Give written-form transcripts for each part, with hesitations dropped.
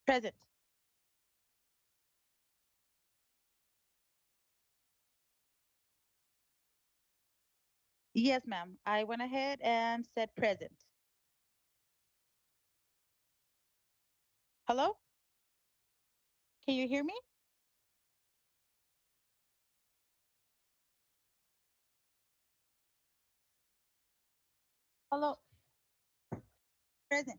Present. Yes, ma'am. I went ahead and said present. Hello? Can you hear me? Hello? Present.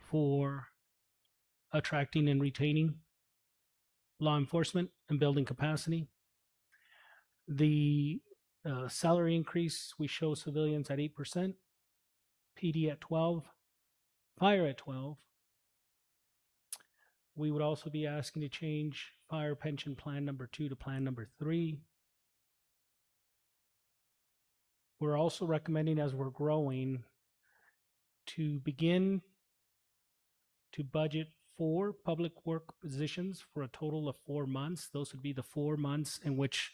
For attracting and retaining law enforcement and building capacity. The salary increase, we show civilians at 8%, PD at 12, fire at 12. We would also be asking to change fire pension plan number 2 to plan number 3. We're also recommending, as we're growing, to begin to budget 4 public work positions for a total of 4 months. Those would be the 4 months in which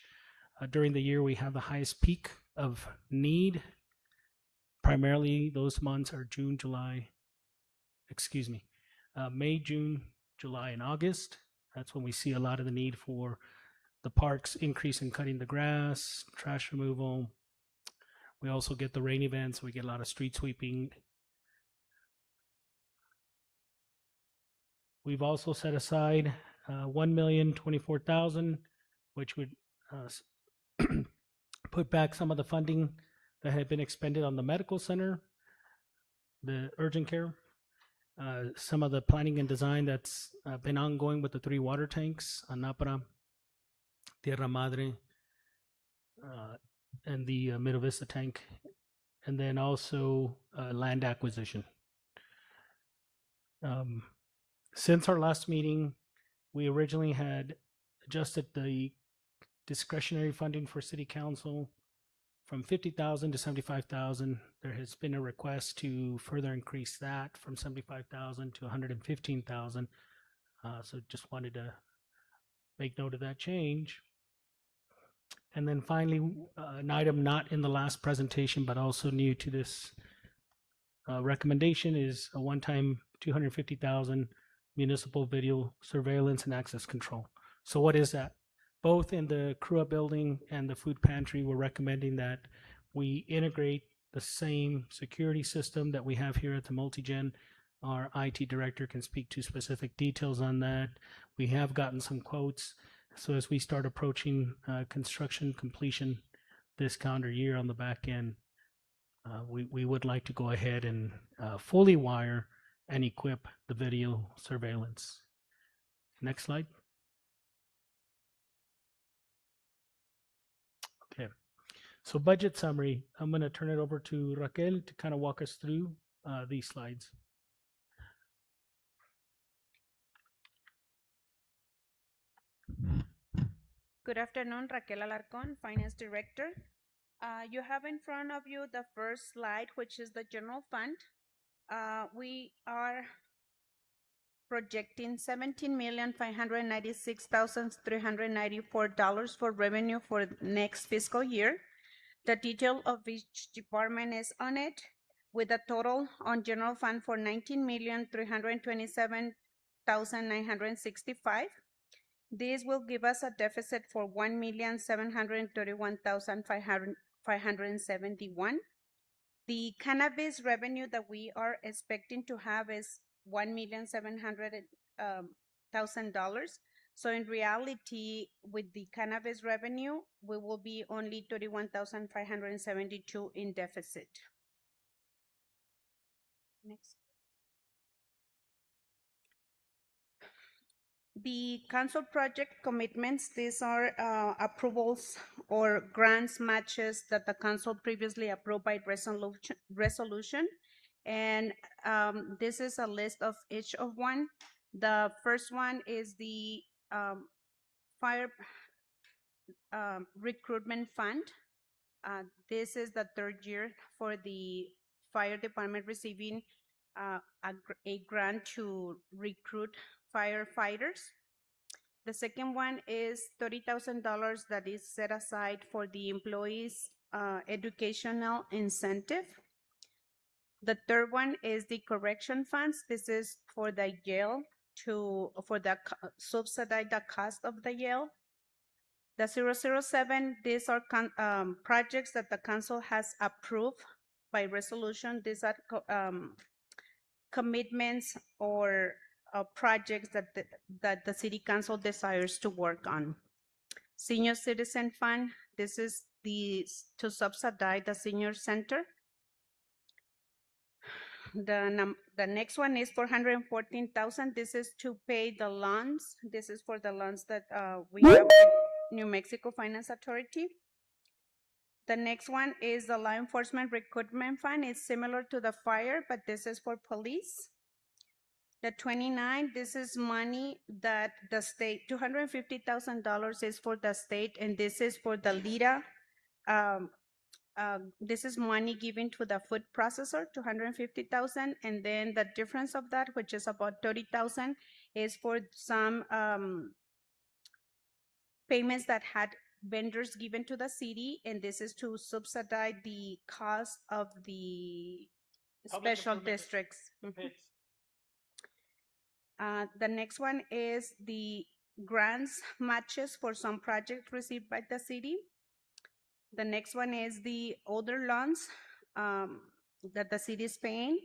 during the year we have the highest peak of need. Primarily those months are May, June, July, and August. That's when we see a lot of the need for the parks increase in cutting the grass, trash removal. We also get the rain events. We get a lot of street sweeping. We've also set aside $1,024,000, which would put back some of the funding that had been expended on the medical center, the urgent care, some of the planning and design that's been ongoing with the 3 water tanks, Anapra, Tierra Madre, and the Middle Vista tank, and then also land acquisition. Since our last meeting, we originally had adjusted the discretionary funding for city council from $50,000 to $75,000. There has been a request to further increase that from $75,000 to $115,000. So just wanted to make note of that change. And then finally, an item not in the last presentation, but also new to this recommendation is a one-time $250,000 municipal video surveillance and access control. So what is that? Both in the CRUA building and the food pantry, we're recommending that we integrate the same security system that we have here at the multi-gen our IT director can speak to specific details on that. We have gotten some quotes. So as we start approaching construction completion this calendar year on the back end, we would like to go ahead and fully wire and equip the video surveillance. Next slide. Okay. So budget summary, I'm going to turn it over to Raquel to kind of walk us through these slides. Good afternoon, Raquel Alarcón, Finance Director. You have in front of you the first slide, which is the general fund. We are projecting $17,596,394 for revenue for next fiscal year. The detail of each department is on it, with a total on general fund for $19,327,965. This will give us a deficit for $1,731,571. The cannabis revenue that we are expecting to have is $1,700,000. So in reality, with the cannabis revenue, we will be only $31,572 in deficit. Next. The council project commitments, these are approvals or grants matches that the council previously approved by resolution. And this is a list of each of one. The first one is the fire recruitment fund. This is the third year for the fire department receiving a grant to recruit firefighters. The second one is $30,000 that is set aside for the employees' educational incentive. The third one is the correction funds. This is for the jail for the subsidize the cost of the jail. The 007, these are projects that the council has approved by resolution. These are commitments or projects that the city council desires to work on. Senior Citizen Fund, this is to subsidize the senior center. The next one is $414,000. This is to pay the loans. This is for the loans that we have with New Mexico Finance Authority. The next one is the Law Enforcement Recruitment Fund. It's similar to the fire, but this is for police. The 29, this is money that the state, $250,000 is for the state, and this is for the LIDA. This is money given to the food processor, $250,000, and then the difference of that, which is about $30,000, is for some payments that had vendors given to the city, and this is to subsidize the cost of the special districts. The next one is the grants matches for some projects received by the city. The next one is the older loans that the city is paying.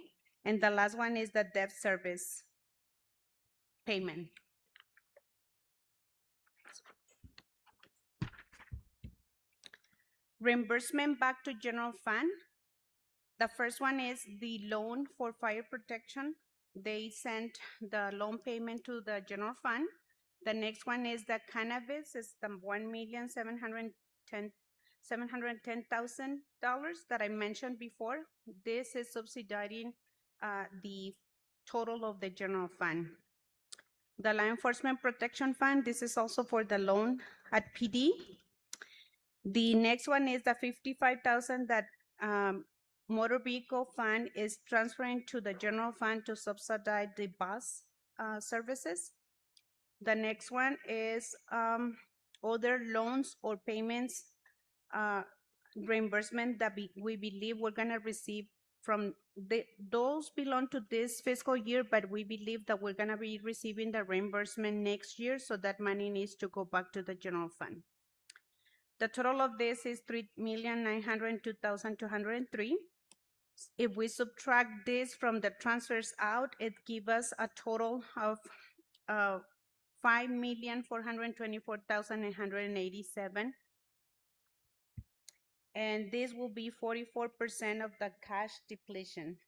And the last one is the debt service payment. Reimbursement back to general fund. The first one is the loan for fire protection. They sent the loan payment to the general fund. The next one is the cannabis, is the $1,710,000 that I mentioned before. This is subsidizing the total of the general fund. The Law Enforcement Protection Fund, this is also for the loan at PD. The next one is the $55,000 that motor vehicle fund is transferring to the general fund to subsidize the bus services. The next one is other loans or payments reimbursement that we believe we're going to receive from those belong to this fiscal year, but we believe that we're going to be receiving the reimbursement next year, so that money needs to go back to the general fund. The total of this is $3,902,203. If we subtract this from the transfers out, it gives us a total of $5,424,887. And this will be 44% of the cash depletion.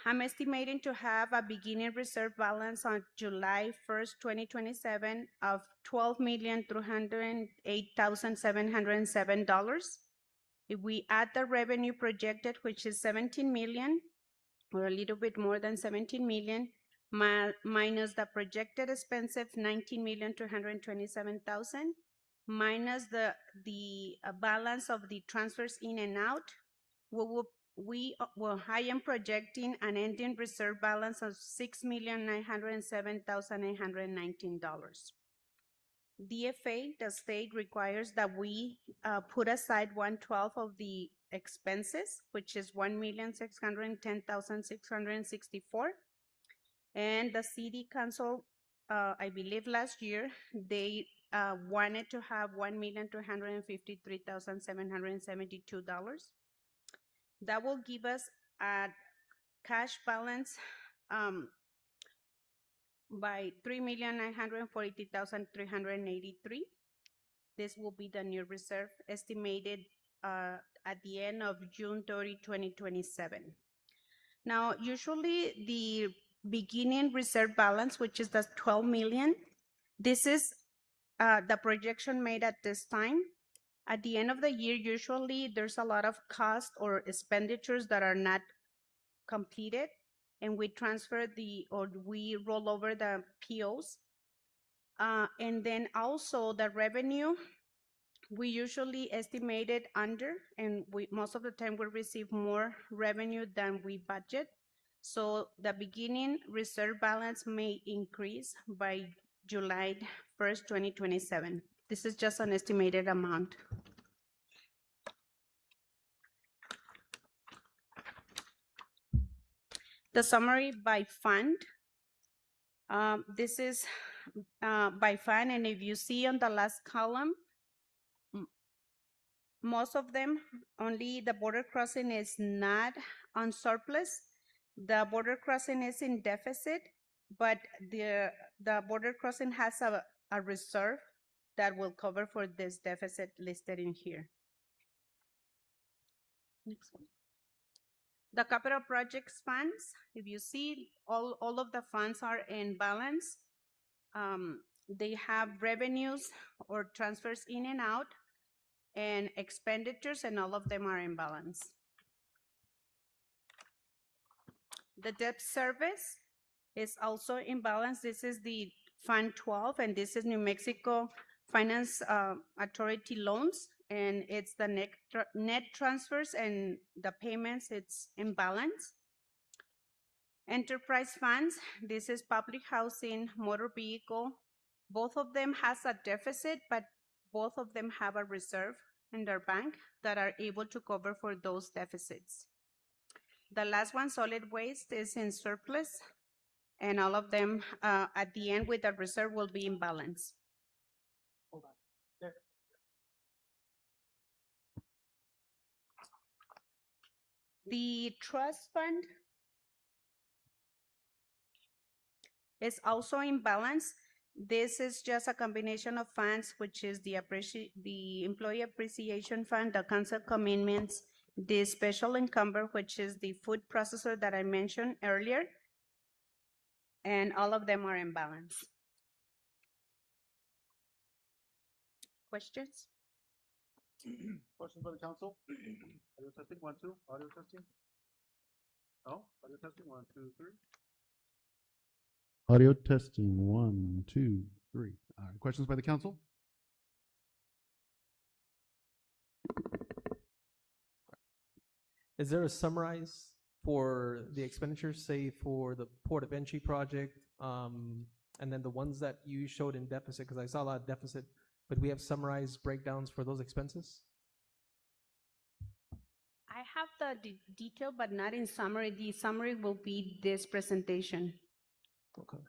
I'm estimating to have a beginning reserve balance on July 1st, 2027 of $12,308,707. If we add the revenue projected, which is 17 million, or a little bit more than 17 million, minus the projected expenses, 19,227,000, minus the balance of the transfers in and out, I am projecting an ending reserve balance of $6,907,819. DFA, the state requires that we put aside 1/12 of the expenses, which is $1,610,664. And the city council, I believe last year, they wanted to have $1,253,772. That will give us a cash balance by $3,942,383. This will be the new reserve estimated at the end of June 30, 2027. Now, usually the beginning reserve balance, which is the 12 million, this is the projection made at this time. At the end of the year, usually there's a lot of costs or expenditures that are not completed, and we transfer we roll over the POs. And then also the revenue, we usually estimate it under, and most of the time we receive more revenue than we budget. So the beginning reserve balance may increase by July 1st, 2027. This is just an estimated amount. The summary by fund. This is by fund, and if you see on the last column, most of them, only the border crossing is not on surplus. The border crossing is in deficit, but the border crossing has a reserve that will cover for this deficit listed in here. Next one. The capital projects funds, if you see, all of the funds are in balance. They have revenues or transfers in and out, and expenditures, and all of them are in balance. The debt service is also in balance. This is the Fund 12, and this is New Mexico Finance Authority loans, and it's the net transfers and the payments, it's in balance. Enterprise funds, this is public housing, motor vehicle. Both of them has a deficit, but both of them have a reserve in their bank that are able to cover for those deficits. The last one, solid waste, is in surplus, and all of them at the end with a reserve will be in balance. Hold on. There. The trust fund is also in balance. This is just a combination of funds, which is the employee appreciation fund, the council commitments, the special encumber, which is the food processor that I mentioned earlier, and all of them are in balance. Questions? Questions by the council? Audio testing, 1, 2, audio testing. Oh, audio testing, 1, 2, 3. Audio testing, 1, 2, 3. All right, questions by the council? Is there a summarize for the expenditures, say for the Port of Entry project, and then the ones that you showed in deficit? Because I saw a lot of deficit, but we have summarized breakdowns for those expenses? I have the detail, but not in summary. The summary will be this presentation. Okay.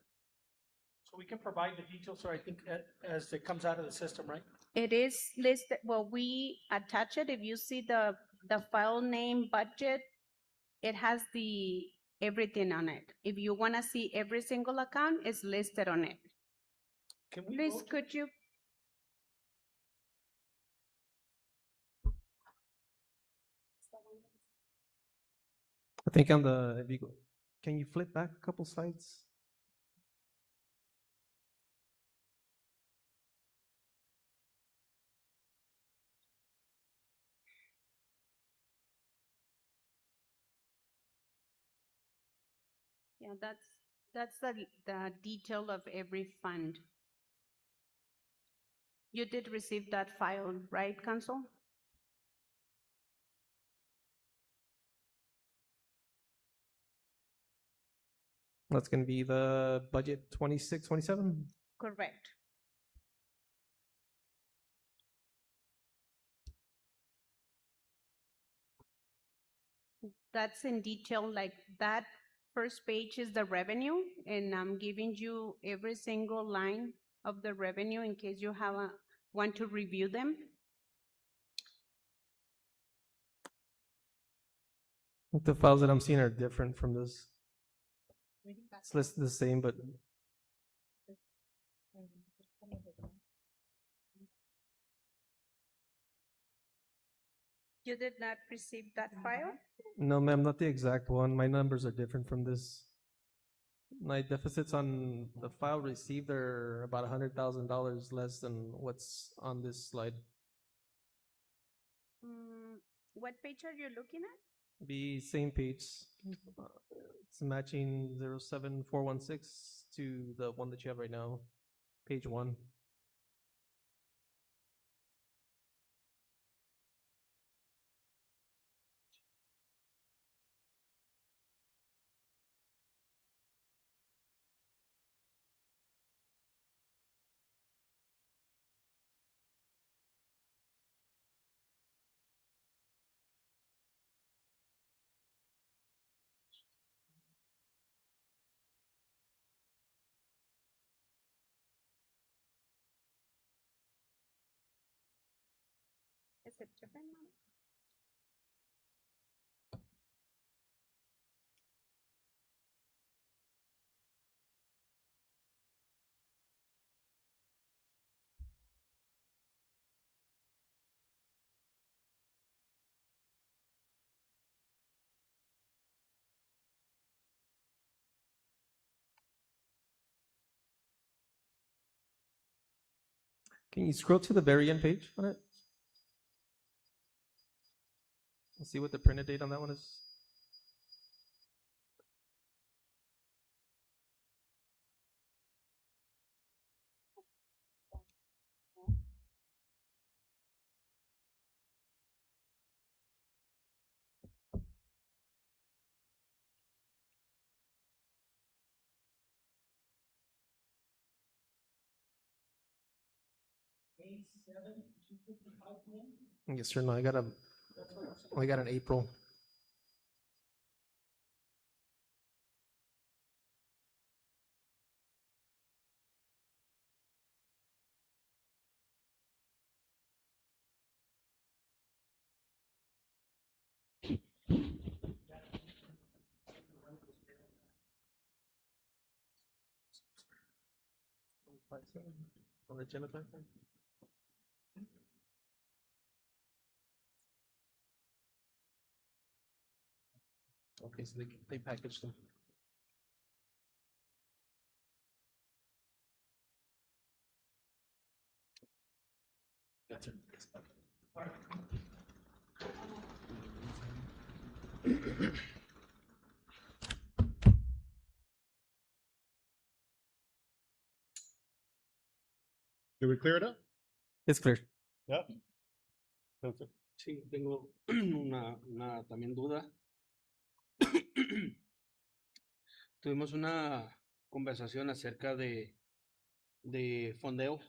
So we can provide the details, so I think as it comes out of the system, right? It is listed, well, we attach it. If you see the file name budget, it has everything on it. If you want to see every single account, it's listed on it. Can we Please, vote? could you? I think on the, if you go, can you flip back a couple slides? Yeah, that's the detail of every fund. You did receive that file, right, Council? That's going to be the budget 26, 27. Correct. That's in detail, like that first page is the revenue, and I'm giving you every single line of the revenue in case you want to review them. The files that I'm seeing are different from this. It's listed the same, but You did not receive that file? no, ma'am, not the exact one. My numbers are different from this. My deficits on the file received are about $100,000 less than what's on this slide. What page are you looking at? Be same page. It's matching 07416 to the one that you have right now, page 1. Is it different now? Can you scroll to the very end page on it? Let's see what the printed date on that one is. Yes, sir. No, I got an April. On the agenda type thing? Okay, so they packaged them. That's it. Did we clear it up? It's clear. Yeah. That's it. Sí, tengo una también duda. Tuvimos una conversación acerca de fondeo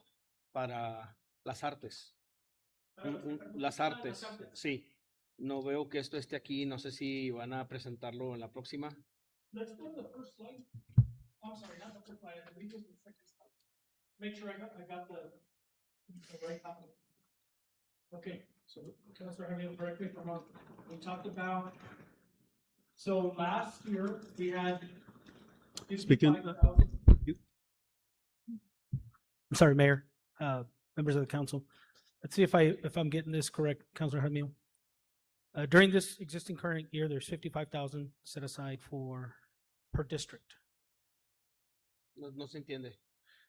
para las artes. Las artes, sí. No veo que esto esté aquí, no sé si van a presentarlo en la próxima. Let's go to the first slide. I'm sorry, not the first slide. I believe it's the second slide. Make sure I got the right copy. Okay, so Councilor Jaime, correct me if I'm wrong. We talked about, so last year we had. Speaking- 55,000. I'm sorry, Mayor, members of the council. Let's see if I'm getting this correct, Councilor Jaime. During this existing current year, there's 55,000 set aside for per district. No se entiende.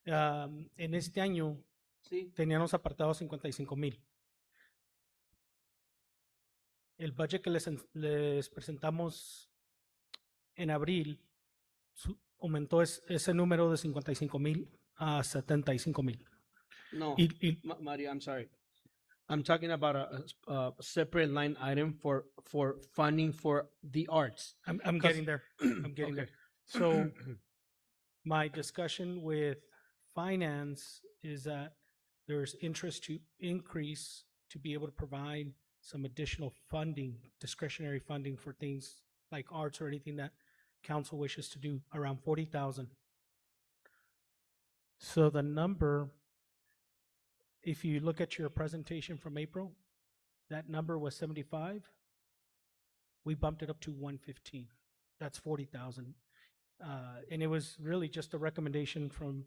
En este año Sí. teníamos apartados 55,000. El budget que les presentamos en abril aumentó ese número de 55,000 a 75,000. No, Y Mario, I'm sorry. I'm talking about a separate line item for funding for the arts. I'm getting there. I'm getting Okay. there. So my discussion with finance is that there's interest to increase to be able to provide some additional funding, discretionary funding for things like arts or anything that council wishes to do, around 40,000. So the number, if you look at your presentation from April, that number was 75. We bumped it up to 115. That's 40,000. And it was really just a recommendation from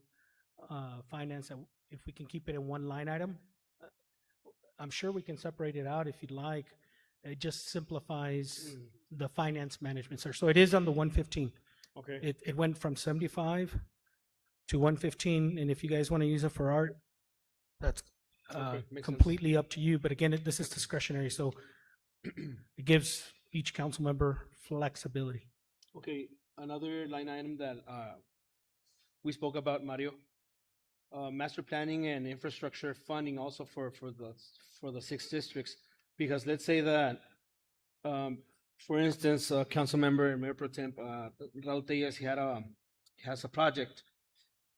finance that if we can keep it in one line item, I'm sure we can separate it out if you'd like. It just simplifies the finance management, sir. So it is on the 115. Okay. It went from 75 to 115, and if you guys want to use it for art, that's Okay, makes sense. completely up to you. But again, this is discretionary, so it gives each council member flexibility. Okay, another line item that we spoke about, Mario. Master planning and infrastructure funding also for the 6 districts, because let's say that, for instance, council member Mayor Pro Temp Raul Tellez, has a project,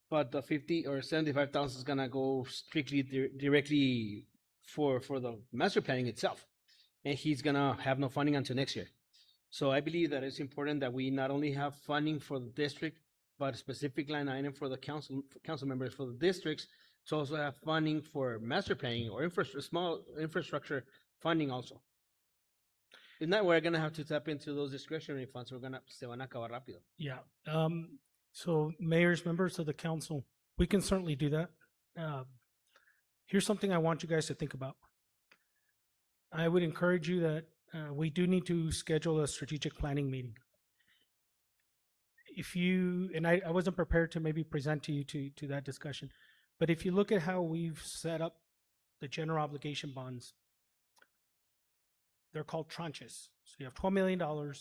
but the 50 or 75,000 is gonna go strictly directly for the master planning itself, and he's gonna have no funding until next year. So I believe that it's important that we not only have funding for the district, but a specific line item for the council members for the districts to also have funding for master planning or small infrastructure funding also. If not, we're gonna have to tap into those discretionary funds. Se van a acabar rápido. Yeah. So mayors, members of the council, we can certainly do that. Here's something I want you guys to think about. I would encourage you that we do need to schedule a strategic planning meeting. If you, and I wasn't prepared to maybe present to you to that discussion, but if you look at how we've set up the general obligation bonds, they're called tranches. So you have $12 million.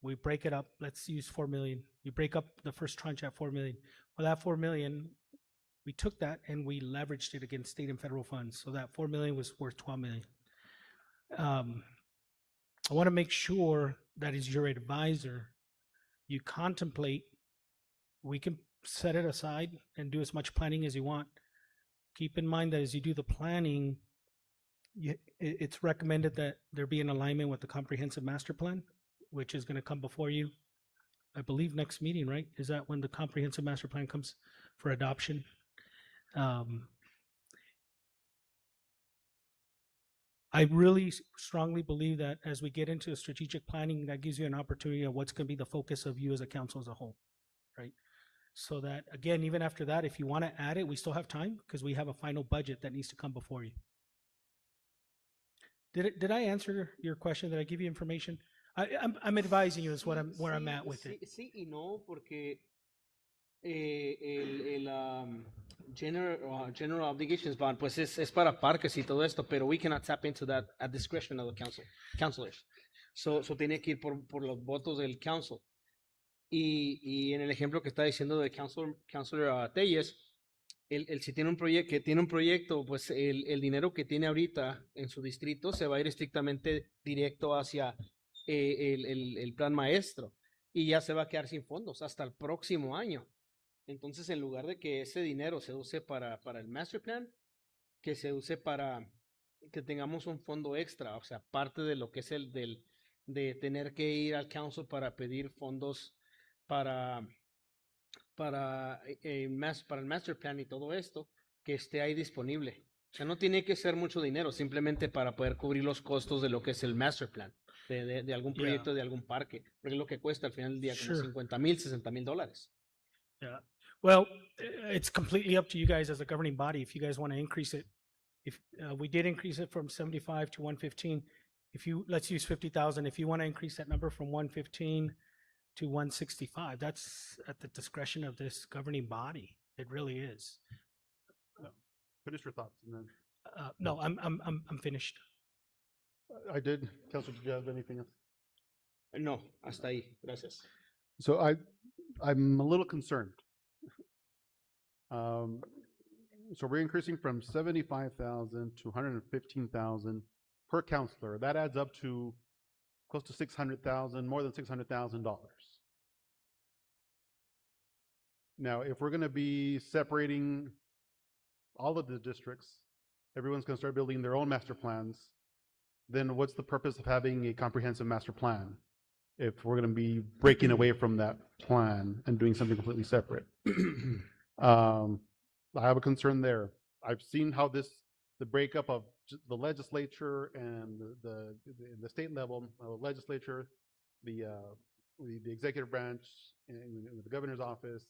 We break it up. Let's use 4 million. You break up the first tranche at 4 million. Well, that 4 million, we took that and we leveraged it against state and federal funds. So that 4 million was worth 12 million. I want to make sure that as your advisor, you contemplate, we can set it aside and do as much planning as you want. Keep in mind that as you do the planning, it's recommended that there be an alignment with the comprehensive master plan, which is going to come before you, I believe, next meeting, right? Is that when the comprehensive master plan comes for adoption? I really strongly believe that as we get into strategic planning, that gives you an opportunity of what's going to be the focus of you as a council as a whole, right? So that, again, even after that, if you want to add it, we still have time because we have a final budget that needs to come before you. Did I answer your question? Did I give you information? I'm advising you is what where I'm at with it. Sí y no, porque el general obligations bond, pues es para parques y todo esto, pero we cannot tap into that at discretion of the councilors. So tiene que ir por los votos del council. Y en el ejemplo que está diciendo de councilor Tellez, él si tiene un proyecto, pues el dinero que tiene ahorita en su distrito se va a ir estrictamente directo hacia el plan maestro y ya se va a quedar sin fondos hasta el próximo año. Entonces, en lugar de que ese dinero se use para el master plan, que se use para que tengamos un fondo extra, o sea, parte de lo que es de tener que ir al council para pedir fondos para para el master plan y todo esto, que esté ahí disponible. O sea, no tiene que ser mucho dinero, simplemente para poder cubrir los costos de lo que es el master plan, de algún Yeah. proyecto, de algún parque, porque es lo que cuesta al final del día, como Sure. 50,000, 60,000 dólares. Yeah. Well, it's completely up to you guys as a governing body. If you guys want to increase it, if we did increase it from 75 to 115, if you, let's use 50,000. If you want to increase that number from 115 to 165, that's at the discretion of this governing body. It really is. Finish your thoughts, and then No, I'm finished. I did. Councilor, did you have anything else? No, hasta ahí. Gracias. So I'm a little concerned. So we're increasing from 75,000 to 115,000 per counselor. That adds up to close to 600,000, more than $600,000. Now, if we're going to be separating all of the districts, everyone's going to start building their own master plans, then what's the purpose of having a comprehensive master plan if we're going to be breaking away from that plan and doing something completely separate? I have a concern there. I've seen how the breakup of the legislature and the state level legislature, the executive branch, and the governor's office.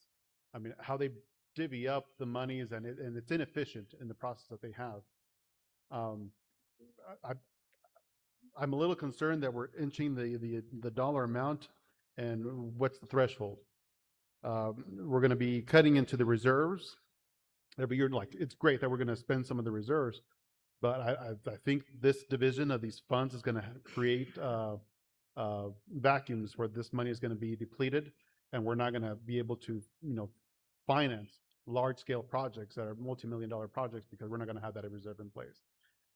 I mean, how they divvy up the monies, and it's inefficient in the process that they have. I'm a little concerned that we're inching the dollar amount, and what's the threshold? We're going to be cutting into the reserves every year. Like, it's great that we're going to spend some of the reserves, but I think this division of these funds is going to create vacuums where this money is going to be depleted, and we're not going to be able to, finance large-scale projects that are multi-million-dollar projects because we're not going to have that reserve in place.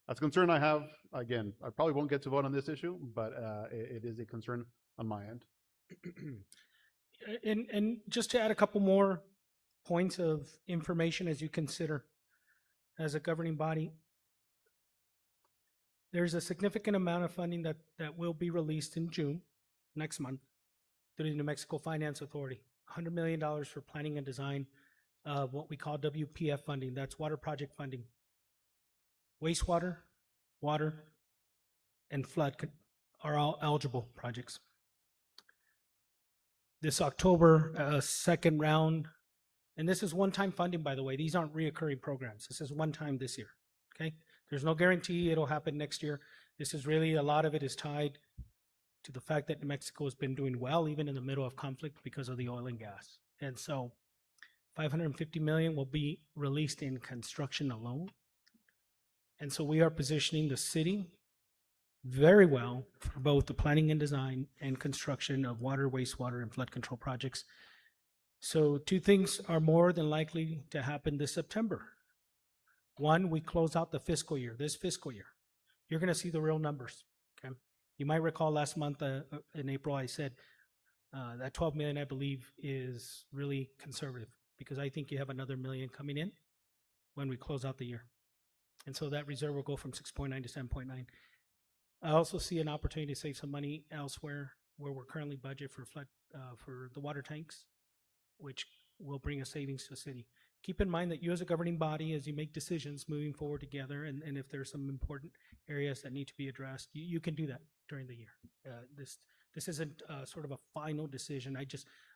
That's a concern I have. Again, I probably won't get to vote on this issue, but it is a concern on my end. And just to add a couple more points of information as you consider as a governing body, there's a significant amount of funding that will be released in June, next month, through the New Mexico Finance Authority. $100 million for planning and design of what we call WPF funding. That's water project funding. Wastewater, water, and flood are all eligible projects. This October, second round, and this is one-time funding, by the way. These aren't reoccurring programs. This is one time this year, okay? There's no guarantee it'll happen next year. This is really, a lot of it is tied to the fact that New Mexico has been doing well, even in the middle of conflict, because of the oil and gas. And so 550 million will be released in construction alone. And so we are positioning the city very well for both the planning and design and construction of water, wastewater, and flood control projects. So two things are more than likely to happen this September. One, we close out the fiscal year, this fiscal year. You're going to see the real numbers, okay? You might recall last month in April, I said that 12 million, I believe, is really conservative, because I think you have another million coming in when we close out the year. And so that reserve will go from 6.9 to 7.9. I also see an opportunity to save some money elsewhere where we're currently budgeted for for the water tanks, which will bring a savings to the city. Keep in mind that you as a governing body, as you make decisions moving forward together, and if there's some important areas that need to be addressed, you can do that during the year. This isn't sort of a final decision.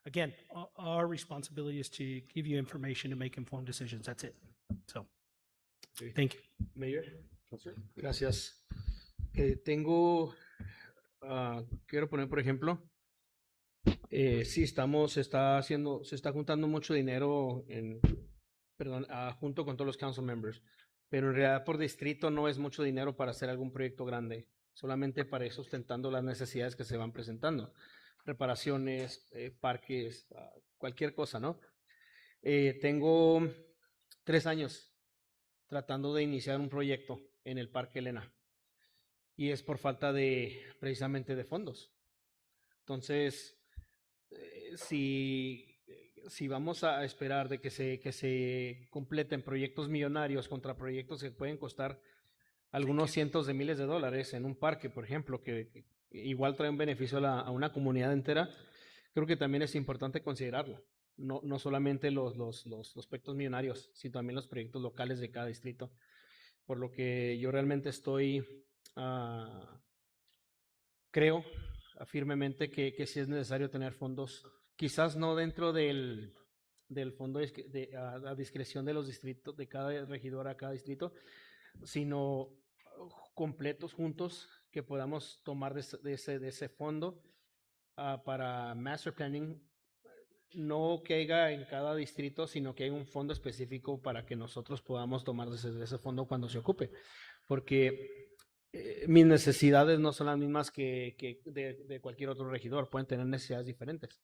Again, our responsibility is to give you information to make informed decisions. That's it. So, thank you. Mayor. Gracias. Quiero poner, por ejemplo, sí, se está juntando mucho dinero junto con todos los council members, pero en realidad por distrito no es mucho dinero para hacer algún proyecto grande, solamente para ir sustentando las necesidades que se van presentando, reparaciones, parques, cualquier cosa, ¿no? Tengo 3 años tratando de iniciar un proyecto en el Parque Elena, y es por falta precisamente de fondos. Entonces, si vamos a esperar de que se completen proyectos millonarios contra proyectos que pueden costar algunos cientos de miles de dólares en un parque, por ejemplo, que igual trae un beneficio a una comunidad entera, creo que también es importante considerarlo. no solamente los proyectos millonarios, sino también los proyectos locales de cada distrito. Por lo que yo realmente creo firmemente que sí es necesario tener fondos, quizás no dentro del fondo a discreción de los distritos, de cada regidor a cada distrito, sino completos juntos que podamos tomar de ese fondo para master planning, no que haya en cada distrito, sino que hay un fondo específico para que nosotros podamos tomar de ese fondo cuando se ocupe, porque mis necesidades no son las mismas que de cualquier otro regidor, pueden tener necesidades diferentes.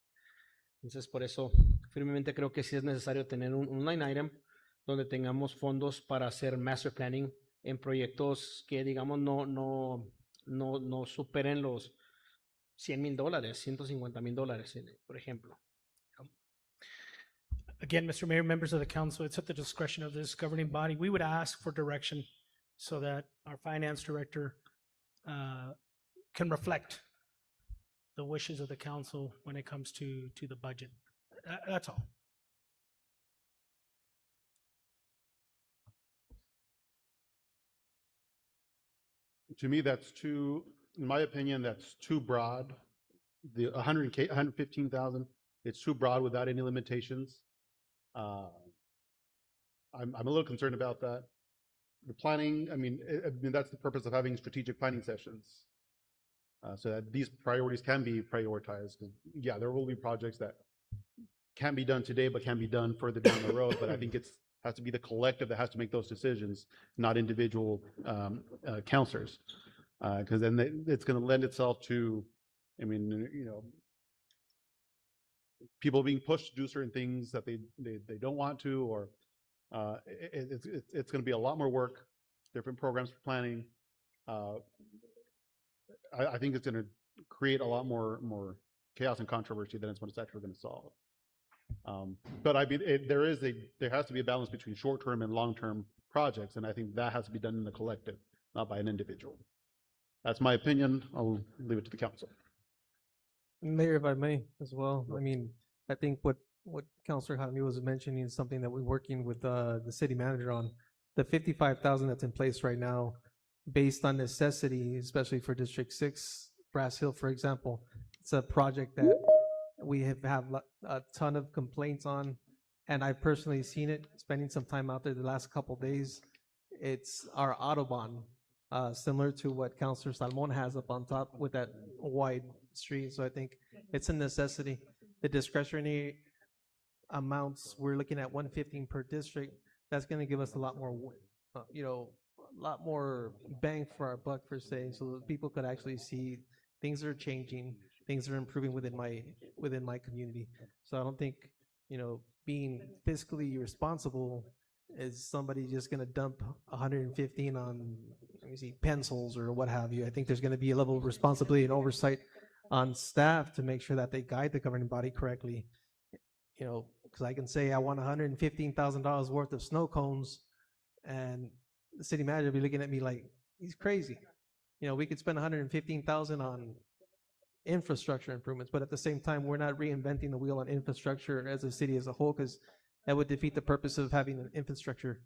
Entonces, por eso, firmemente creo que sí es necesario tener un line item donde tengamos fondos para hacer master planning en proyectos que, digamos, no superen los $100,000, $150,000, por ejemplo. Again, Mr. Mayor, members of the council, it's at the discretion of this governing body. We would ask for direction so that our finance director can reflect the wishes of the council when it comes to the budget. That's all. To me, that's too, in my opinion, that's too broad. The 115,000, it's too broad without any limitations. I'm a little concerned about that. The planning, I mean, that's the purpose of having strategic planning sessions. So that these priorities can be prioritized. 'Cause, yeah, there will be projects that can be done today, but can be done further down the road. But I think it's has to be the collective that has to make those decisions, not individual counselors. Because then it's going to lend itself to, I mean, you know, people being pushed to do certain things that they don't want to, or it's going to be a lot more work, different programs for planning. I think it's going to create a lot more chaos and controversy than it's what it's actually going to solve. But I mean, there has to be a balance between short-term and long-term projects, and I think that has to be done in the collective, not by an individual. That's my opinion. I'll leave it to the council. Mayor, if I may, as well. I mean, I think what Councilor Jaime was mentioning is something that we're working with the city manager on. The 55,000 that's in place right now, based on necessity, especially for District 6, Brass Hill, for example. It's a project that we have a ton of complaints on, and I've personally seen it, spending some time out there the last couple days. It's our Autobahn, similar to what Councilor Salmon has up on top with that wide street. So I think it's a necessity. The discretionary amounts, we're looking at 115 per district. That's going to give us a lot more, a lot more bang for our buck, per se, so that people could actually see things are changing, things are improving within my community. So I don't think, being fiscally responsible is somebody just going to dump 115 on, pencils or what have you. I think there's going to be a level of responsibility and oversight on staff to make sure that they guide the governing body correctly. Because I can say I want $115,000 worth of snow cones, and the city manager will be looking at me like he's crazy. We could spend $115,000 on infrastructure improvements, but at the same time, we're not reinventing the wheel on infrastructure as a city as a whole, because that would defeat the purpose of having an infrastructure,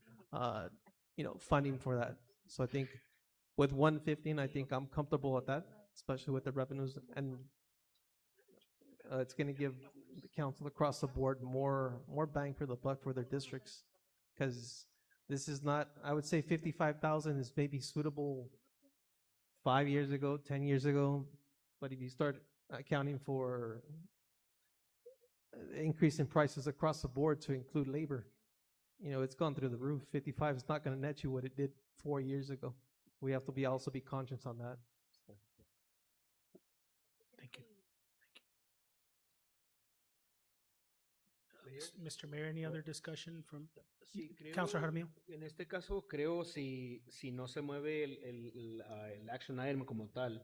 funding for that. So I think with 115, I think I'm comfortable with that, especially with the revenues, and it's going to give the council across the board more bang for the buck for their districts, because this is not, I would say 55,000 is maybe suitable 5 years ago, 10 years ago. But if you start accounting for increase in prices across the board to include labor, it's gone through the roof. 55 is not going to net you what it did 4 years ago. We have to also be conscious on that. Thank you. Mr. Mayor, any other discussion from Councilor Jaramillo? En este caso, creo si no se mueve el action item como tal,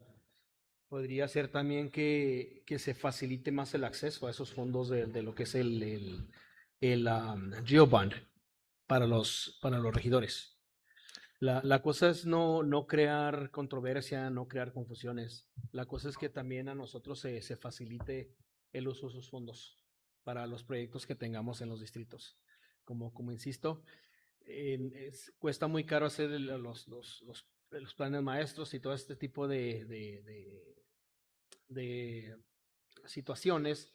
podría ser también que se facilite más el acceso a esos fondos de lo que es el Geobond para los regidores. La cosa es no crear controversia, no crear confusiones. La cosa es que también a nosotros se facilite el uso de esos fondos. para los proyectos que tengamos en los distritos. Como insisto, cuesta muy caro hacer los planes maestros y todo este tipo de situaciones.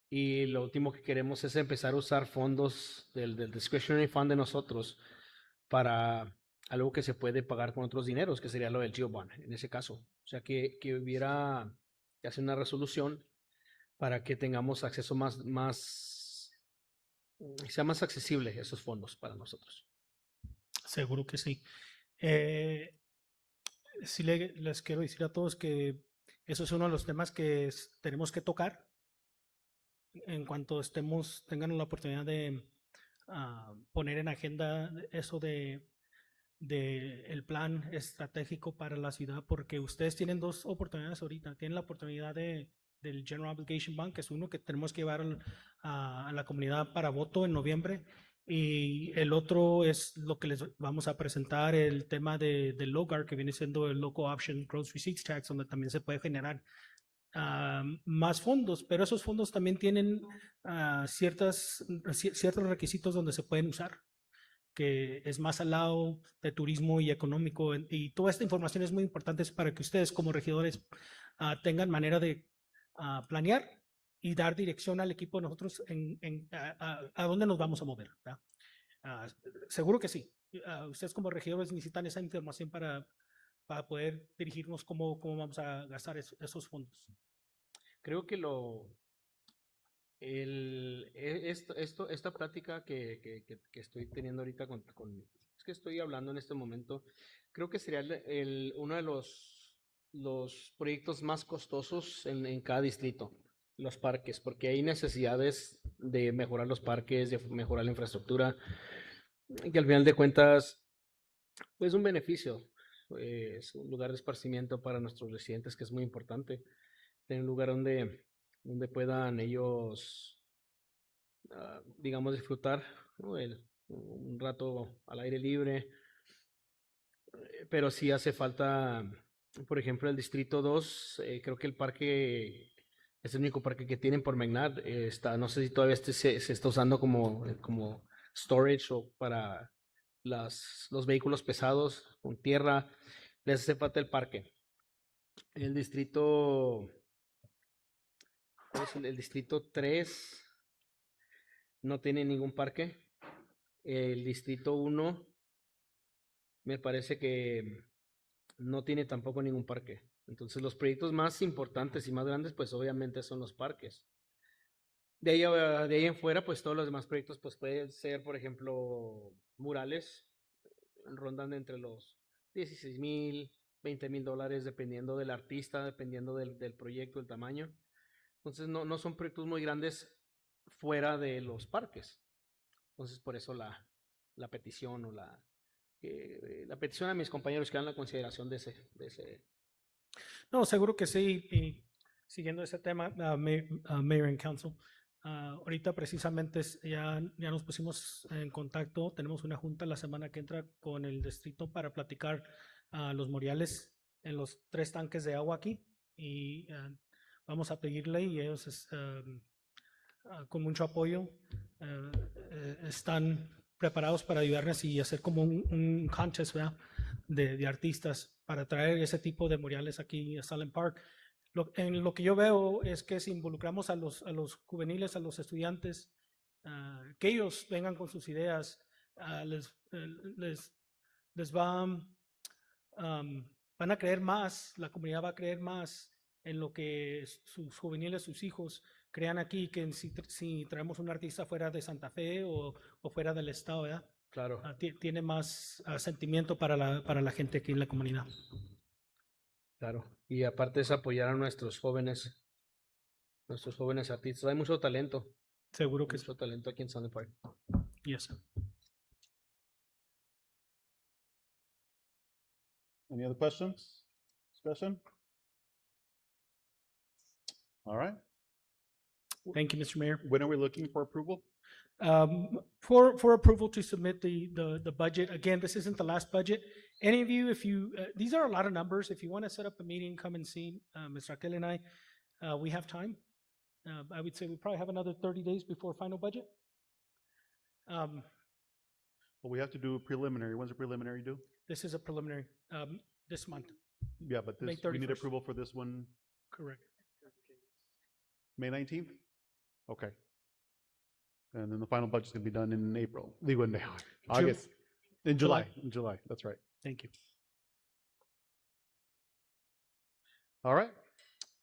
Y lo último que queremos es empezar a usar fondos del discretionary fund de nosotros para algo que se puede pagar con otros dineros, que sería lo del GeoBond en ese caso. O sea, que hubiera que hacer una resolución para que tengamos acceso sea más accesible esos fondos para nosotros. Seguro que sí. Sí les quiero decir a todos que eso es uno de los temas que tenemos que tocar en cuanto tengan la oportunidad de poner en agenda eso de el plan estratégico para la ciudad, porque ustedes tienen dos oportunidades ahorita. Tienen la oportunidad del General Obligation Bond, que es uno que tenemos que llevar a la comunidad para voto en noviembre, y el otro es lo que les vamos a presentar, el tema del LOGAR, que viene siendo el Local Option Gross Receipts Tax, donde también se puede generar más fondos, pero esos fondos también tienen ciertos requisitos donde se pueden usar, que es más al lado de turismo y económico. Y toda esta información es muy importante para que ustedes como regidores tengan manera de planear y dar dirección al equipo de nosotros a dónde nos vamos a mover. Seguro que sí. Ustedes como regidores necesitan esa información para poder dirigirnos cómo vamos a gastar esos fondos. Creo que esta plática que estoy teniendo ahorita es que estoy hablando en este momento, creo que sería uno de los proyectos más costosos en cada distrito, los parques, porque hay necesidades de mejorar los parques, de mejorar la infraestructura, que al final de cuentas, pues un beneficio, es un lugar de esparcimiento para nuestros residentes que es muy importante, tener un lugar donde puedan ellos digamos, disfrutar, ¿no? Un rato al aire libre, pero sí hace falta, por ejemplo, el Distrito 2, creo que el parque es el único parque que tienen por Megnar, no sé si todavía se está usando como storage o para los vehículos pesados con tierra, les hace falta el parque. El distrito, el distrito 3 no tiene ningún parque. El distrito 1 me parece que no tiene tampoco ningún parque. Entonces los proyectos más importantes y más grandes pues obviamente son los parques. De ahí en fuera pues todos los demás proyectos pues pueden ser por ejemplo murales, rondan entre los 16,000, 20,000 dólares dependiendo del artista, dependiendo del proyecto, el tamaño. Entonces no son proyectos muy grandes fuera de los parques. Entonces por eso la petición o la petición a mis compañeros que hagan la consideración de ese. No, seguro que sí. Y siguiendo ese tema, Mayor and Council, ahorita precisamente ya nos pusimos en contacto. Tenemos una junta la semana que entra con el distrito para platicar los memoriales en los 3 tanques de agua aquí. Y vamos a pedirle, y ellos con mucho apoyo están preparados para ayudarnos y hacer como un contest, ¿verdad? De artistas para traer ese tipo de memoriales aquí a Sunland Park. En lo que yo veo es que si involucramos a los juveniles, a los estudiantes, que ellos vengan con sus ideas, les van a creer más, la comunidad va a creer más en lo que sus juveniles, sus hijos crean aquí, que si traemos un artista fuera de Santa Fe o fuera del estado, ¿verdad? Claro. Tiene más sentimiento para la gente aquí en la comunidad. Claro. Y aparte es apoyar a nuestros jóvenes artistas. Hay mucho talento. Seguro que mucho talento aquí en Sunland Park. Yes. Any other questions? Discussion? All right. Thank you, Mr. Mayor. When are we looking for approval? For approval to submit the budget. Again, this isn't the last budget. Any of you, if you, these are a lot of numbers. If you want to set up a meeting, come and see Ms. Raquel and I. We have time. I would say we probably have another 30 days before final budget. Well, we have to do a preliminary. When's the preliminary due? This is a preliminary, this month, Yeah, but May this, we need 31st. approval for this one, correct. May 19th? Okay. And then the final budget's gonna be done in April, August, in July, that's right. Thank you. All right.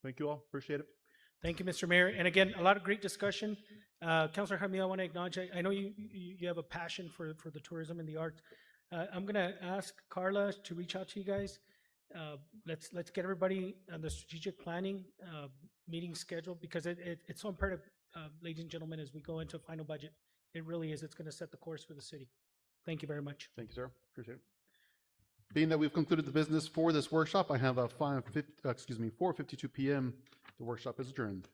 Thank you all. Appreciate it. Thank you, Mr. Mayor. And again, a lot of great discussion. Councilor Jaime, I want to acknowledge, I know you have a passion for the tourism and the arts. I'm going to ask Carla to reach out to you guys. Let's get everybody on the strategic planning meeting scheduled, because it's so imperative, ladies and gentlemen, as we go into final budget. It really is. It's going to set the course for the city. Thank you very much. Thank you, sir. Appreciate it. Being that we've concluded the business for this workshop, I have a 4:52 p.m. The workshop is adjourned.